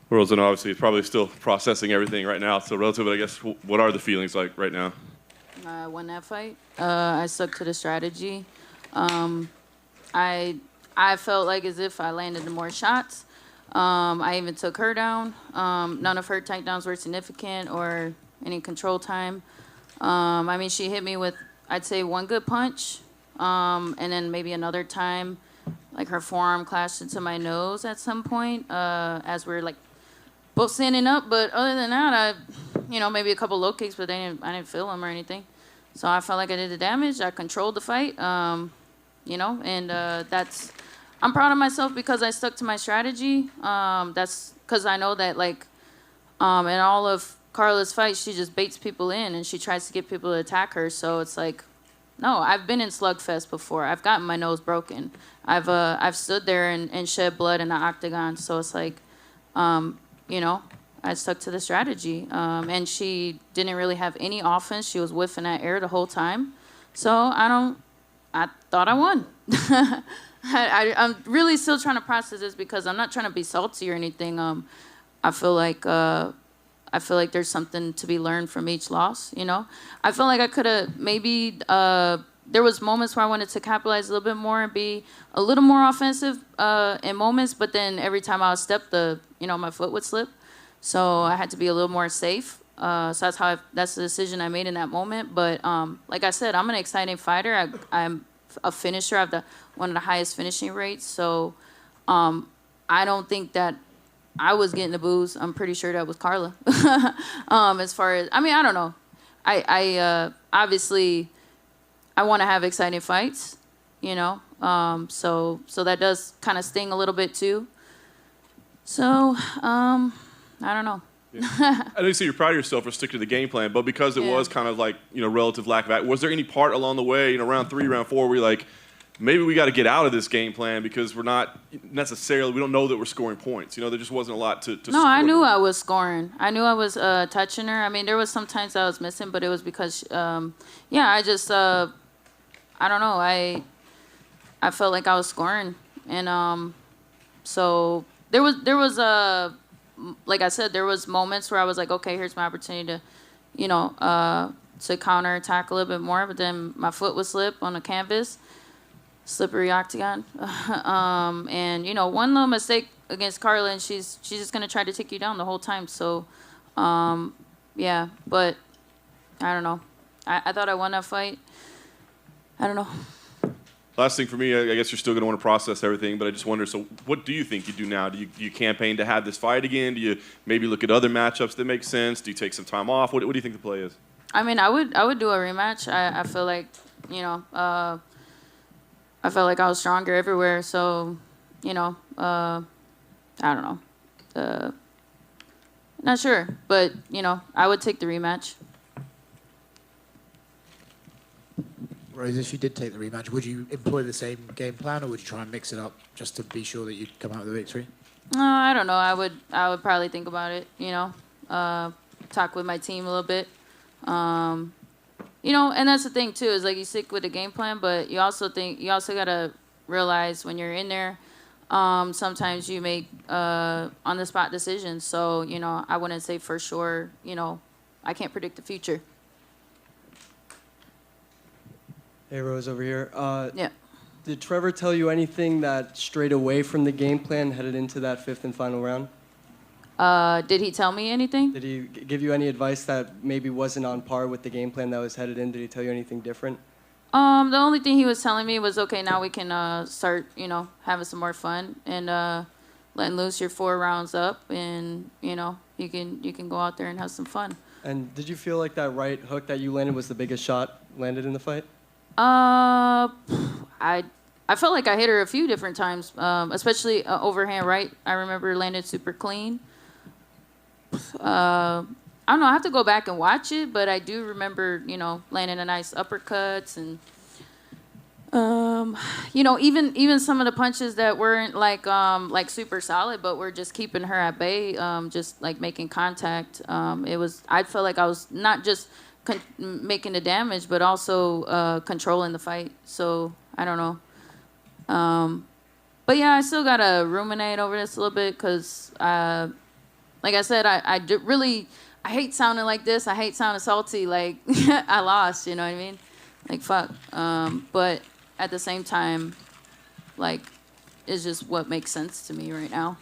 Worlds, and obviously it's probably still processing everything right now. So relative, I guess, what are the feelings like right now? I won that fight. I stuck to the strategy. I I felt like as if I landed the more shots. I even took her down. None of her takedowns were significant or any control time. I mean, she hit me with, I'd say, one good punch, and then maybe another time, like her forearm clashed into my nose at some point as we are like both standing up. But other than that, maybe a couple low kicks, but I didn't feel them or anything. So I felt like I did the damage. I controlled the fight, and that's. I'm proud of myself because I stuck to my strategy. That's because I know that, like, in all of Carla's fights, she just baits people in and she tries to get people to attack her. So it's like, no, I've been in slugfest before. I've gotten my nose broken. I've stood there and shed blood in the octagon. So it's like, I stuck to the strategy. And she didn't really have any offense. She was whiffing that air the whole time. So I thought I won. I'm really still trying to process this because I'm not trying to be salty or anything. I feel like there's something to be learned from each loss. I feel like I could have maybe. There was moments where I wanted to capitalize a little bit more and be a little more offensive in moments, but then every time I would step, my foot would slip, so I had to be a little more safe. So that's the decision I made in that moment. But like I said, I'm an exciting fighter. I'm a finisher. I have one of the highest finishing rates. So I don't think that I was getting the boos. I'm pretty sure that was Carla. As far as, I don't know. I obviously I want to have exciting fights, so that does kind of sting a little bit too. So I don't know. Yeah. I know you say you're proud of yourself for sticking to the game plan, but because it was kind of like, relative lack of act, was there any part along the way, round 3, round 4, where you're like, maybe we got to get out of this game plan because we're not necessarily, we don't know that we're scoring points. There just wasn't a lot to No, I knew I was scoring. I knew I was touching her. I mean, there was some times I was missing, but it was because, I just, I don't know. I felt like I was scoring. And so there was like I said, there was moments where I was like, okay, here's my opportunity to counterattack a little bit more. But then my foot would slip on the canvas. Slippery octagon. And one little mistake against Carla and she's just gonna try to take you down the whole time. So but I don't know. I thought I won that fight. I don't know. Last thing for me, I guess you're still going to want to process everything, but I just wonder, so what do you think you do now? Do you campaign to have this fight again? Do you maybe look at other matchups that make sense? Do you take some time off? What do you think the play is? I mean, I would do a rematch. I feel like, I felt like I was stronger everywhere. So, I don't know. Not sure. But, I would take the rematch. Rose, if you did take the rematch, would you employ the same game plan or would you try and mix it up just to be sure that you'd come out with a victory? I don't know. I would probably think about it, talk with my team a little bit. And that's the thing, too, is like you stick with the game plan, but you also got to realize when you're in there, sometimes you make on-the-spot decisions. So, I wouldn't say for sure, I can't predict the future. Hey, Rose, over here. Yeah. Did Trevor tell you anything that strayed away from the game plan headed into that 5th and final round? Did he tell me anything? Did he give you any advice that maybe wasn't on par with the game plan that was headed in? Did he tell you anything different? The only thing he was telling me was, okay, now we can start, having some more fun and letting loose your 4 rounds up, and you can go out there and have some fun. And did you feel like that right hook that you landed was the biggest shot landed in the fight? I felt like I hit her a few different times, especially overhand right. I remember landed super clean. I don't know. I have to go back and watch it, but I do remember, landing a nice uppercuts and, even some of the punches that weren't like super solid, but were just keeping her at bay, just like making contact. I felt like I was not just making the damage, but also controlling the fight. So I don't know. But yeah, I still gotta ruminate over this a little bit because like I said, I hate sounding like this. I hate sounding salty. Like I lost. You know what I mean? Like fuck. But at the same time, like it's just what makes sense to me right now.